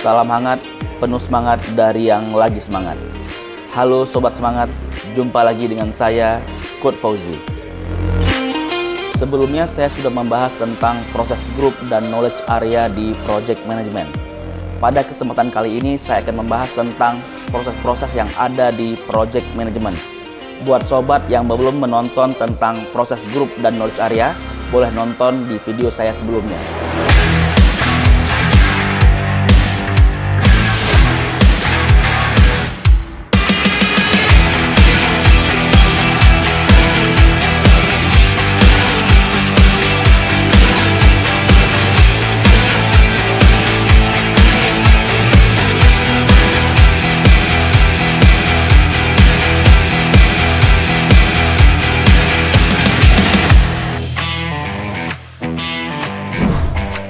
Salam hangat, penuh semangat dari yang lagi semangat. Halo Sobat Semangat, jumpa lagi dengan saya, Coach Fauzi. Sebelumnya saya sudah membahas tentang proses grup dan knowledge area di project management. Pada kesempatan kali ini saya akan membahas tentang proses-proses yang ada di project management. Buat sobat yang belum menonton tentang proses grup dan knowledge area, boleh nonton di video saya sebelumnya.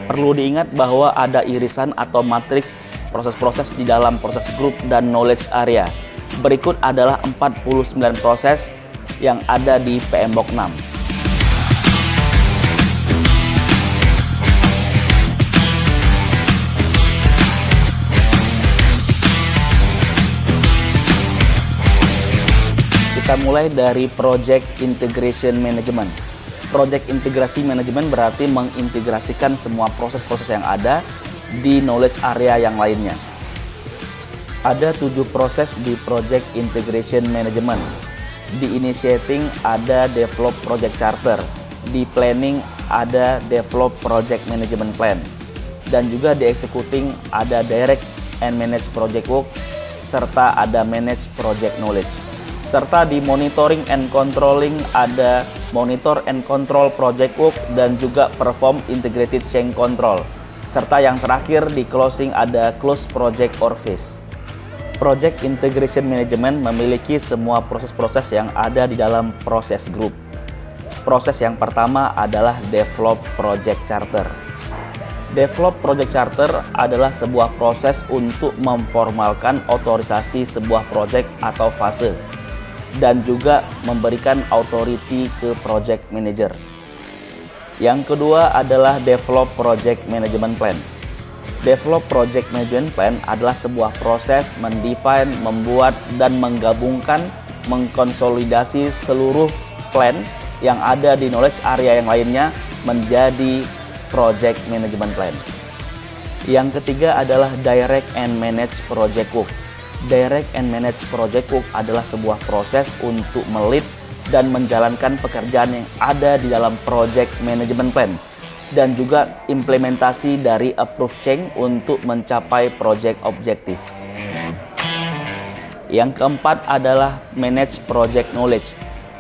Perlu diingat bahwa ada irisan atau matriks proses-proses di dalam proses grup dan knowledge area. Berikut adalah 49 proses yang ada di PMBOK 6. Kita mulai dari Project Integration Management. Project integrasi manajemen berarti mengintegrasikan semua proses-proses yang ada di knowledge area yang lainnya. Ada 7 proses di Project Integration Management. Di initiating ada develop project charter, di planning ada develop project management plan, dan juga di executing ada direct and manage project work, serta ada manage project knowledge. Serta di monitoring and controlling ada monitor and control project work dan juga perform integrated change control. Serta yang terakhir di closing ada close project or phase. Project integration management memiliki semua proses-proses yang ada di dalam proses group. Proses yang pertama adalah develop project charter. Develop project charter adalah sebuah proses untuk memformalkan otorisasi sebuah project atau fase, dan juga memberikan authority ke project manager. Yang kedua adalah develop project management plan. Develop project management plan adalah sebuah proses mendefine, membuat, dan menggabungkan, mengkonsolidasi seluruh plan yang ada di knowledge area yang lainnya menjadi project management plan. Yang ketiga adalah direct and manage project work. Direct and manage project work adalah sebuah proses untuk melit dan menjalankan pekerjaan yang ada di dalam project management plan, dan juga implementasi dari approve change untuk mencapai project objective. Yang keempat adalah manage project knowledge.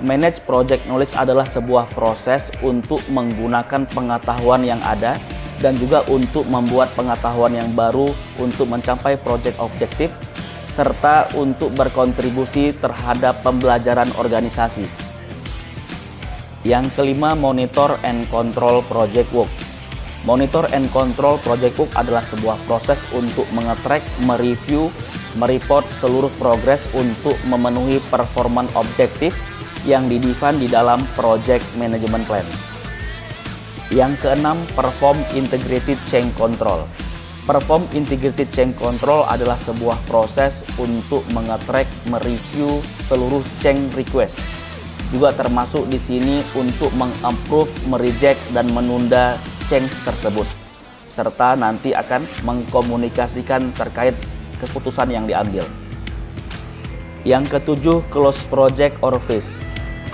Manage project knowledge adalah sebuah proses untuk menggunakan pengetahuan yang ada dan juga untuk membuat pengetahuan yang baru untuk mencapai project objective, serta untuk berkontribusi terhadap pembelajaran organisasi. Yang kelima, monitor and control project work. Monitor and control project work adalah sebuah proses untuk mengetrack, mereview, mereport seluruh progres untuk memenuhi performance objektif yang didefine di dalam project management plan. Yang keenam, perform integrated change control. Perform integrated change control adalah sebuah proses untuk mengetrack, mereview seluruh change request. Juga termasuk di sini untuk mengapprove, mereject, dan menunda change tersebut. Serta nanti akan mengkomunikasikan terkait keputusan yang diambil. Yang ketujuh, close project or phase.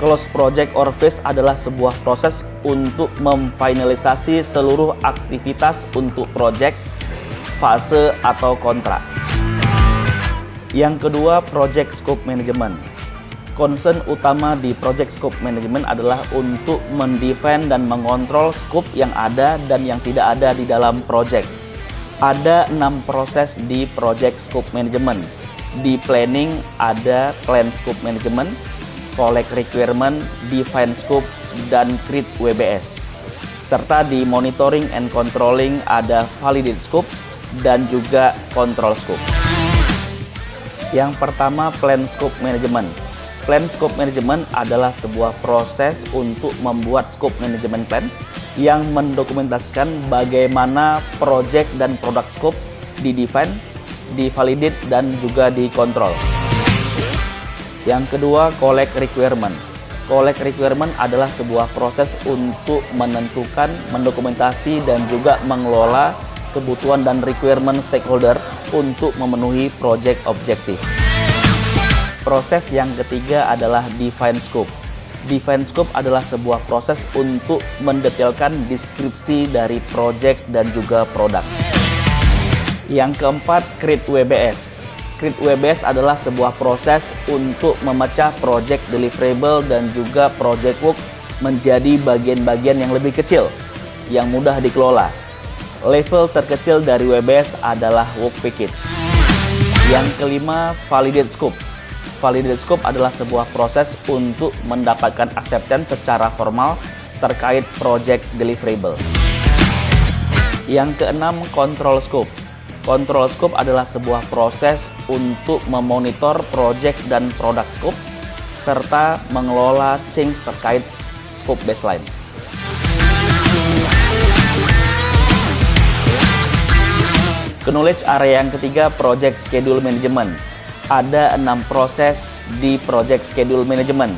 Close project or phase adalah sebuah proses untuk memfinalisasi seluruh aktivitas untuk project, fase, atau kontrak. Yang kedua, project scope management. Concern utama di project scope management adalah untuk mendefine dan mengontrol scope yang ada dan yang tidak ada di dalam project. Ada 6 proses di project scope management. Di planning ada plan scope management, collect requirement, define scope, dan create WBS. Serta di monitoring and controlling ada validate scope dan juga control scope. Yang pertama, plan scope management. Plan scope management adalah sebuah proses untuk membuat scope management plan yang mendokumentasikan bagaimana project dan produk scope di-define, di-validate, dan juga dikontrol. Yang kedua, collect requirement. Collect requirement adalah sebuah proses untuk menentukan, mendokumentasi, dan juga mengelola kebutuhan dan requirement stakeholder untuk memenuhi project objektif. Proses yang ketiga adalah define scope. Define scope adalah sebuah proses untuk mendetailkan deskripsi dari project dan juga produk. Yang keempat, create WBS. Create WBS adalah sebuah proses untuk memecah project deliverable dan juga project work menjadi bagian-bagian yang lebih kecil, yang mudah dikelola. Level terkecil dari WBS adalah work package. Yang kelima, validate scope. Validate scope adalah sebuah proses untuk mendapatkan acceptance secara formal terkait project deliverable. Yang keenam, control scope. Control scope adalah sebuah proses untuk memonitor project dan produk scope serta mengelola change terkait scope baseline. Knowledge area yang ketiga, project schedule management. Ada 6 proses di project schedule management,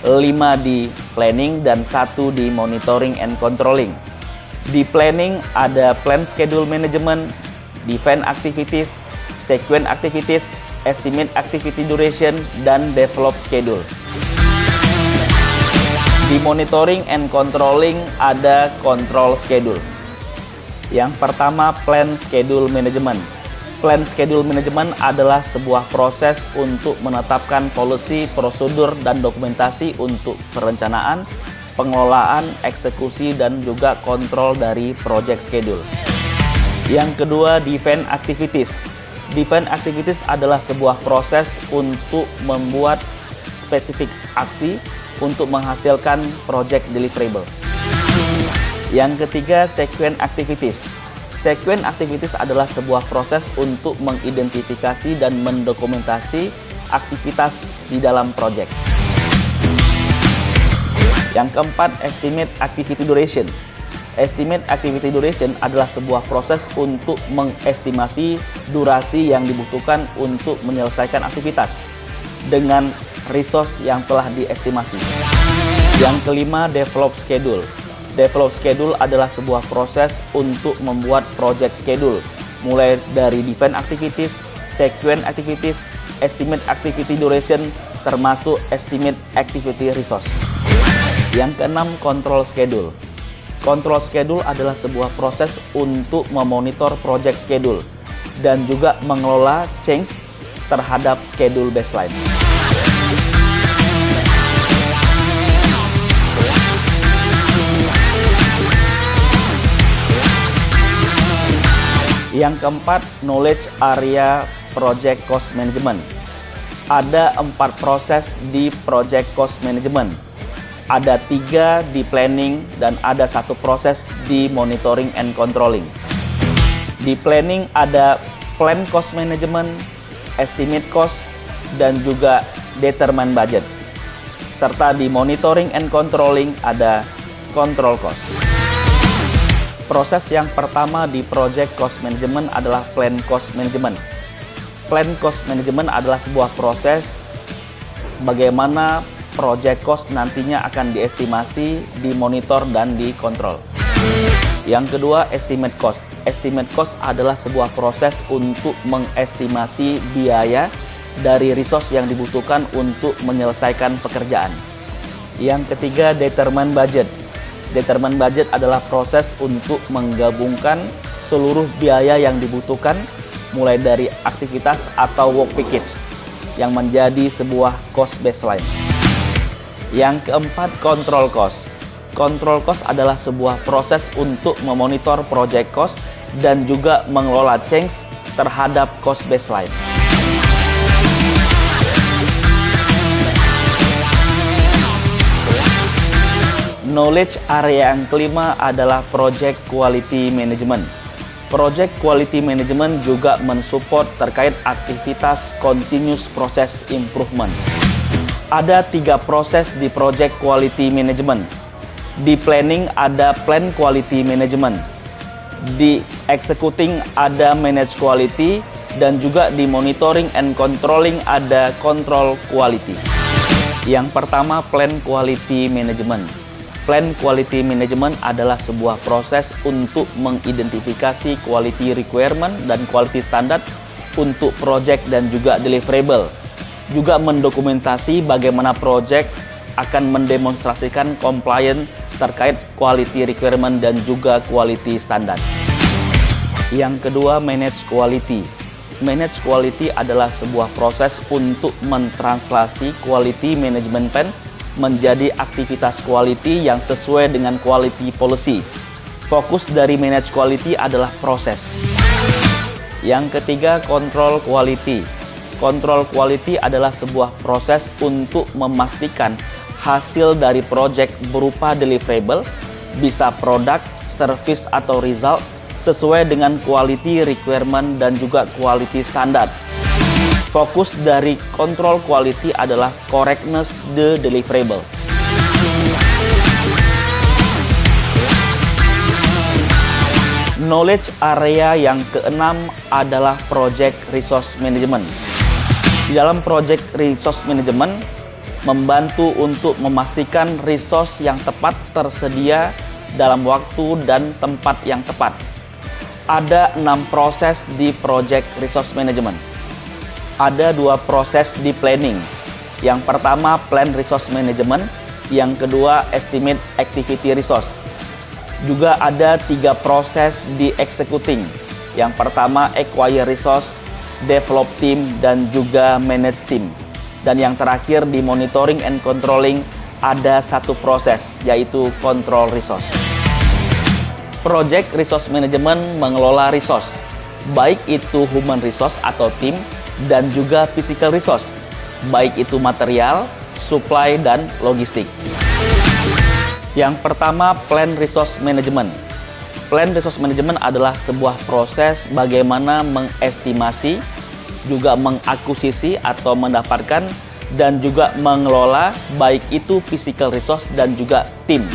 5 di planning dan 1 di monitoring and controlling. Di planning ada plan schedule management, define activities, sequence activities, estimate activity duration, dan develop schedule. Di monitoring and controlling ada control schedule. Yang pertama, plan schedule management. Plan schedule management adalah sebuah proses untuk menetapkan policy, prosedur, dan dokumentasi untuk perencanaan, pengelolaan, eksekusi, dan juga kontrol dari project schedule. Yang kedua, define activities. Define activities adalah sebuah proses untuk membuat spesifik aksi untuk menghasilkan project deliverable. Yang ketiga, sequence activities. Sequence activities adalah sebuah proses untuk mengidentifikasi dan mendokumentasi aktivitas di dalam project. Yang keempat, estimate activity duration. Estimate activity duration adalah sebuah proses untuk mengestimasi durasi yang dibutuhkan untuk menyelesaikan aktivitas dengan resource yang telah diestimasi. Yang kelima, develop schedule. Develop schedule adalah sebuah proses untuk membuat project schedule, mulai dari define activities, sequence activities, estimate activity duration, termasuk estimate activity resource. Yang keenam, control schedule. Control schedule adalah sebuah proses untuk memonitor project schedule dan juga mengelola change terhadap schedule baseline. Yang keempat, knowledge area project cost management. Ada 4 proses di project cost management. Ada 3 di planning dan ada 1 proses di monitoring and controlling. Di planning ada plan cost management, estimate cost, dan juga determine budget. Serta di monitoring and controlling ada control cost. Proses yang pertama di project cost management adalah plan cost management. Plan cost management adalah sebuah proses bagaimana project cost nantinya akan diestimasi, dimonitor, dan dikontrol. Yang kedua, estimate cost. Estimate cost adalah sebuah proses untuk mengestimasi biaya dari resource yang dibutuhkan untuk menyelesaikan pekerjaan. Yang ketiga, determine budget. Determine budget adalah proses untuk menggabungkan seluruh biaya yang dibutuhkan mulai dari aktivitas atau work package yang menjadi sebuah cost baseline. Yang keempat, control cost. Control cost adalah sebuah proses untuk memonitor project cost dan juga mengelola change terhadap cost baseline. Knowledge area yang kelima adalah project quality management. Project quality management juga mensupport terkait aktivitas continuous process improvement. Ada 3 proses di project quality management. Di planning ada plan quality management. Di executing ada manage quality, dan juga di monitoring and controlling ada control quality. Yang pertama, plan quality management. Plan quality management adalah sebuah proses untuk mengidentifikasi quality requirement dan quality standard untuk project dan juga deliverable. Juga mendokumentasi bagaimana project akan mendemonstrasikan compliance terkait quality requirement dan juga quality standard. Yang kedua, manage quality. Manage quality adalah sebuah proses untuk mentranslasi quality management plan menjadi aktivitas quality yang sesuai dengan quality policy. Fokus dari manage quality adalah proses. Yang ketiga, control quality. Control quality adalah sebuah proses untuk memastikan hasil dari project berupa deliverable, bisa produk, service atau result sesuai dengan quality requirement dan juga quality standard. Fokus dari control quality adalah correctness the deliverable. Knowledge area yang keenam adalah project resource management. Di dalam project resource management, membantu untuk memastikan resource yang tepat tersedia dalam waktu dan tempat yang tepat. Ada 6 proses di project resource management. Ada 2 proses di planning. Yang pertama, plan resource management. Yang kedua, estimate activity resource. Juga ada 3 proses di executing. Yang pertama, acquire resource, develop team, dan juga manage team. Dan yang terakhir di monitoring and controlling ada 1 proses, yaitu control resource. Project resource management mengelola resource, baik itu human resource atau tim, dan juga physical resource, baik itu material, supply, dan logistik. Yang pertama, plan resource management. Plan resource management adalah sebuah proses bagaimana mengestimasi, juga mengakuisisi atau mendapatkan, dan juga mengelola baik itu physical resource dan juga tim.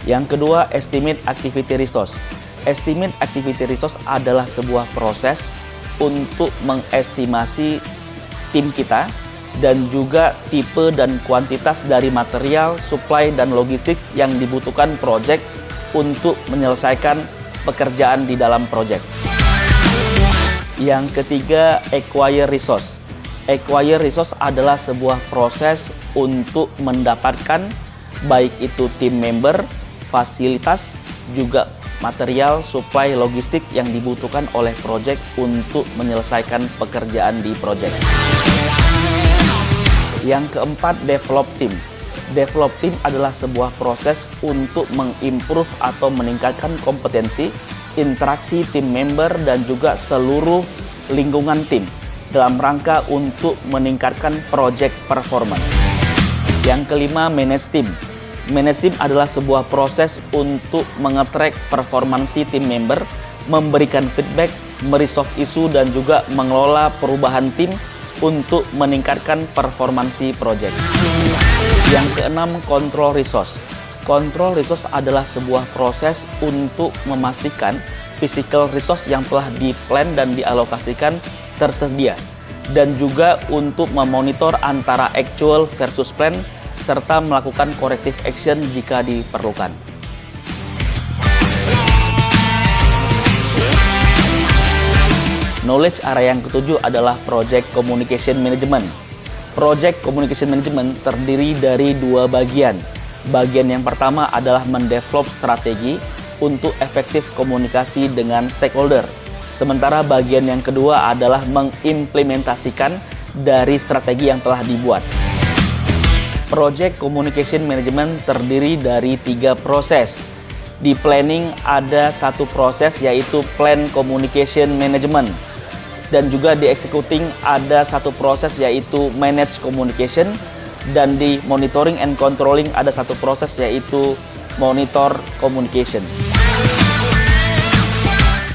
Yang kedua, estimate activity resource. Estimate activity resource adalah sebuah proses untuk mengestimasi tim kita dan juga tipe dan kuantitas dari material, supply, dan logistik yang dibutuhkan project untuk menyelesaikan pekerjaan di dalam project. Yang ketiga, acquire resource. Acquire resource adalah sebuah proses untuk mendapatkan baik itu tim member, fasilitas, juga material, supply, logistik yang dibutuhkan oleh project untuk menyelesaikan pekerjaan di project. Yang keempat, develop team. Develop team adalah sebuah proses untuk mengimprove atau meningkatkan kompetensi, interaksi tim member, dan juga seluruh lingkungan tim dalam rangka untuk meningkatkan project performance. Yang kelima, manage team. Manage team adalah sebuah proses untuk mengetrack performansi tim member, memberikan feedback, meresolve isu, dan juga mengelola perubahan tim untuk meningkatkan performansi project. Yang keenam, control resource. Control resource adalah sebuah proses untuk memastikan physical resource yang telah di-plan dan dialokasikan tersedia, dan juga untuk memonitor antara actual versus plan, serta melakukan corrective action jika diperlukan. Knowledge area yang ketujuh adalah Project Communication Management. Project Communication Management terdiri dari 2 bagian. Bagian yang pertama adalah mendevelop strategi untuk efektif komunikasi dengan stakeholder. Sementara bagian yang kedua adalah mengimplementasikan dari strategi yang telah dibuat. Project Communication Management terdiri dari 3 proses. Di planning ada 1 proses, yaitu Plan Communication Management. Dan juga di executing ada 1 proses, yaitu Manage Communication. Dan di monitoring and controlling ada 1 proses, yaitu Monitor Communication.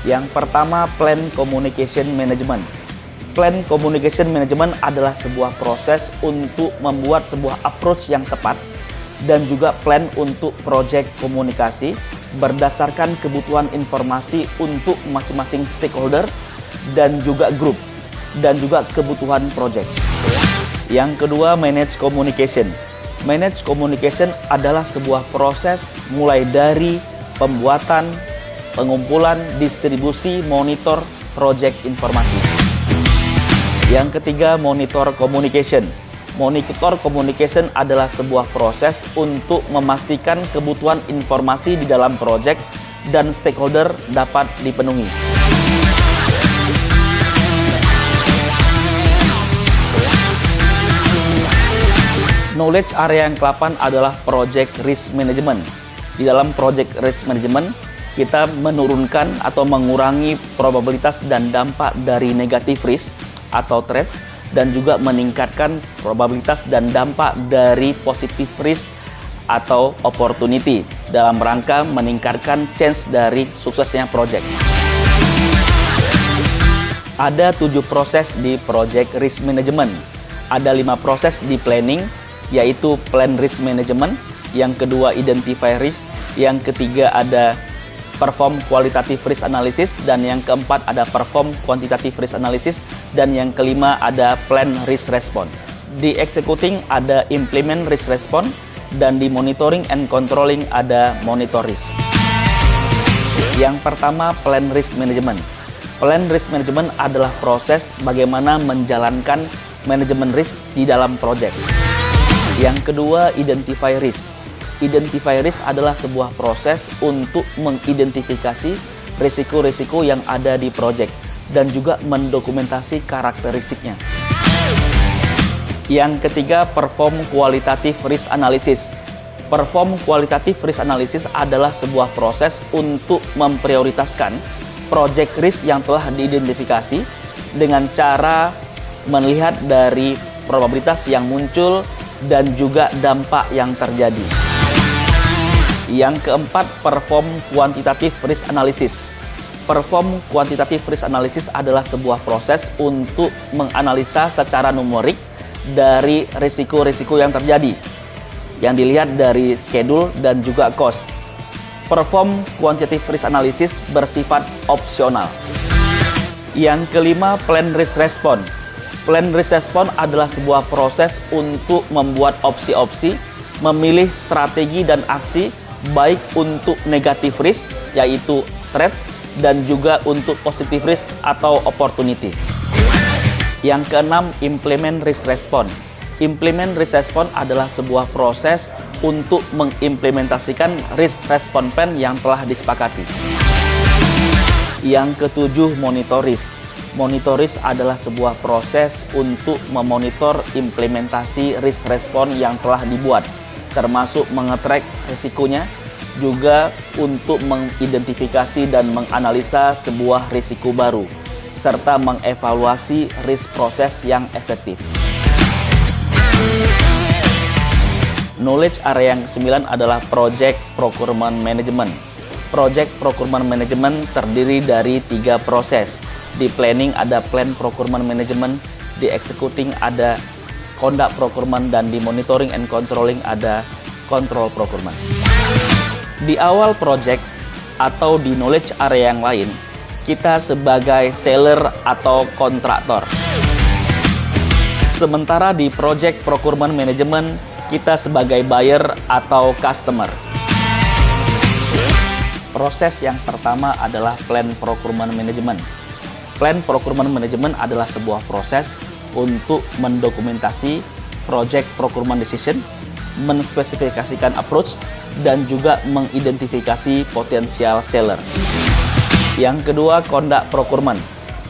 Yang pertama, Plan Communication Management. Plan Communication Management adalah sebuah proses untuk membuat sebuah approach yang tepat dan juga plan untuk project komunikasi berdasarkan kebutuhan informasi untuk masing-masing stakeholder dan juga grup dan juga kebutuhan project. Yang kedua, manage communication. Manage communication adalah sebuah proses mulai dari pembuatan, pengumpulan, distribusi, monitor, project informasi. Yang ketiga, monitor communication. Monitor communication adalah sebuah proses untuk memastikan kebutuhan informasi di dalam project dan stakeholder dapat dipenuhi. Knowledge area yang ke-8 adalah project risk management. Di dalam project risk management, kita menurunkan atau mengurangi probabilitas dan dampak dari negative risk atau threats, dan juga meningkatkan probabilitas dan dampak dari positive risk atau opportunity dalam rangka meningkatkan chance dari suksesnya project. Ada 7 proses di project risk management. Ada 5 proses di planning, yaitu plan risk management. Yang kedua, identify risk. Yang ketiga ada perform qualitative risk analysis, dan yang keempat ada perform quantitative risk analysis, dan yang kelima ada plan risk response. Di executing ada implement risk response, dan di monitoring and controlling ada monitor risk. Yang pertama, plan risk management. Plan risk management adalah proses bagaimana menjalankan manajemen risk di dalam project. Yang kedua, identify risk. Identify risk adalah sebuah proses untuk mengidentifikasi risiko-risiko yang ada di project dan juga mendokumentasi karakteristiknya. Yang ketiga, perform qualitative risk analysis. Perform qualitative risk analysis adalah sebuah proses untuk memprioritaskan project risk yang telah diidentifikasi dengan cara melihat dari probabilitas yang muncul dan juga dampak yang terjadi. Yang keempat, perform quantitative risk analysis. Perform quantitative risk analysis adalah sebuah proses untuk menganalisa secara numerik dari risiko-risiko yang terjadi, yang dilihat dari schedule dan juga cost. Perform quantitative risk analysis bersifat opsional. Yang kelima, plan risk response. Plan risk response adalah sebuah proses untuk membuat opsi-opsi, memilih strategi dan aksi baik untuk negative risk yaitu threats dan juga untuk positive risk atau opportunity. Yang keenam, implement risk response. Implement risk response adalah sebuah proses untuk mengimplementasikan risk response plan yang telah disepakati. Yang ketujuh, monitor risk. Monitor risk adalah sebuah proses untuk memonitor implementasi risk response yang telah dibuat, termasuk mengetrack risikonya, juga untuk mengidentifikasi dan menganalisa sebuah risiko baru, serta mengevaluasi risk proses yang efektif. Knowledge area yang ke-9 adalah Project Procurement Management. Project Procurement Management terdiri dari 3 proses. Di planning ada Plan Procurement Management, di executing ada Conduct Procurement, dan di monitoring and controlling ada Control Procurement. Di awal project atau di knowledge area yang lain, kita sebagai seller atau kontraktor. Sementara di project procurement management, kita sebagai buyer atau customer. Proses yang pertama adalah plan procurement management. Plan procurement management adalah sebuah proses untuk mendokumentasi project procurement decision, menspesifikasikan approach, dan juga mengidentifikasi potensial seller. Yang kedua, conduct procurement.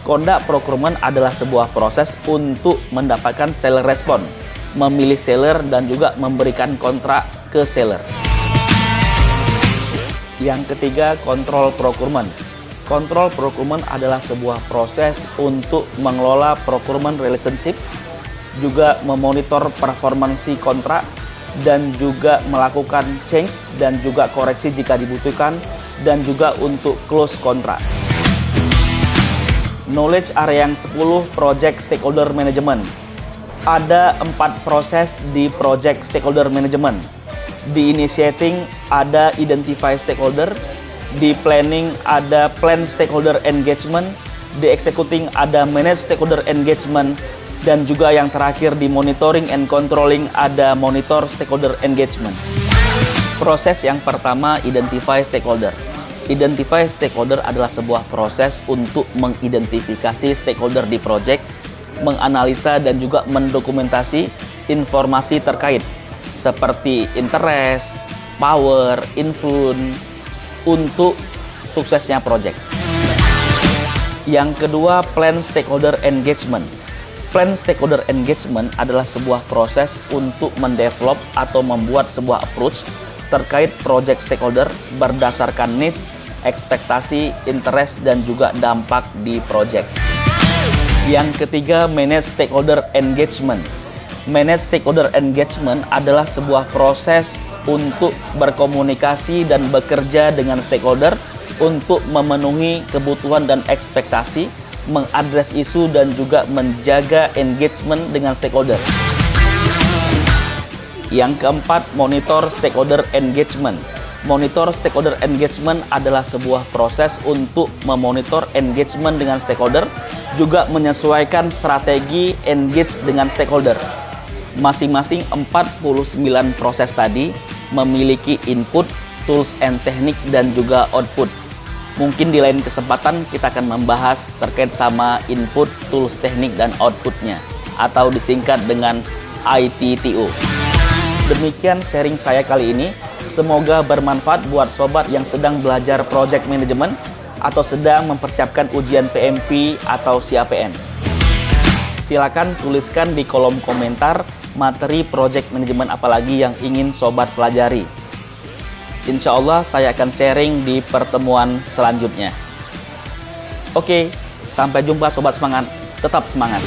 Conduct procurement adalah sebuah proses untuk mendapatkan seller response, memilih seller, dan juga memberikan kontrak ke seller. Yang ketiga, control procurement. Control procurement adalah sebuah proses untuk mengelola procurement relationship, juga memonitor performansi kontrak, dan juga melakukan change dan juga koreksi jika dibutuhkan, dan juga untuk close kontrak. Knowledge area yang 10, project stakeholder management. Ada 4 proses di project stakeholder management. Di initiating ada identify stakeholder, di planning ada plan stakeholder engagement, di executing ada manage stakeholder engagement, dan juga yang terakhir di monitoring and controlling ada monitor stakeholder engagement. Proses yang pertama, identify stakeholder. Identify stakeholder adalah sebuah proses untuk mengidentifikasi stakeholder di project, menganalisa dan juga mendokumentasi informasi terkait seperti interest, power, influence untuk suksesnya project. Yang kedua, plan stakeholder engagement. Plan stakeholder engagement adalah sebuah proses untuk mendevelop atau membuat sebuah approach terkait project stakeholder berdasarkan needs, ekspektasi, interest, dan juga dampak di project. Yang ketiga, manage stakeholder engagement. Manage stakeholder engagement adalah sebuah proses untuk berkomunikasi dan bekerja dengan stakeholder untuk memenuhi kebutuhan dan ekspektasi, mengadres isu dan juga menjaga engagement dengan stakeholder. Yang keempat, monitor stakeholder engagement. Monitor stakeholder engagement adalah sebuah proses untuk memonitor engagement dengan stakeholder, juga menyesuaikan strategi engage dengan stakeholder. Masing-masing 49 proses tadi memiliki input, tools and teknik, dan juga output. Mungkin di lain kesempatan kita akan membahas terkait sama input, tools, teknik, dan outputnya, atau disingkat dengan ITTO. Demikian sharing saya kali ini. Semoga bermanfaat buat sobat yang sedang belajar project management atau sedang mempersiapkan ujian PMP atau CAPM. Silakan tuliskan di kolom komentar materi project management apalagi yang ingin sobat pelajari. Insya Allah saya akan sharing di pertemuan selanjutnya. Oke, sampai jumpa sobat semangat. Tetap semangat.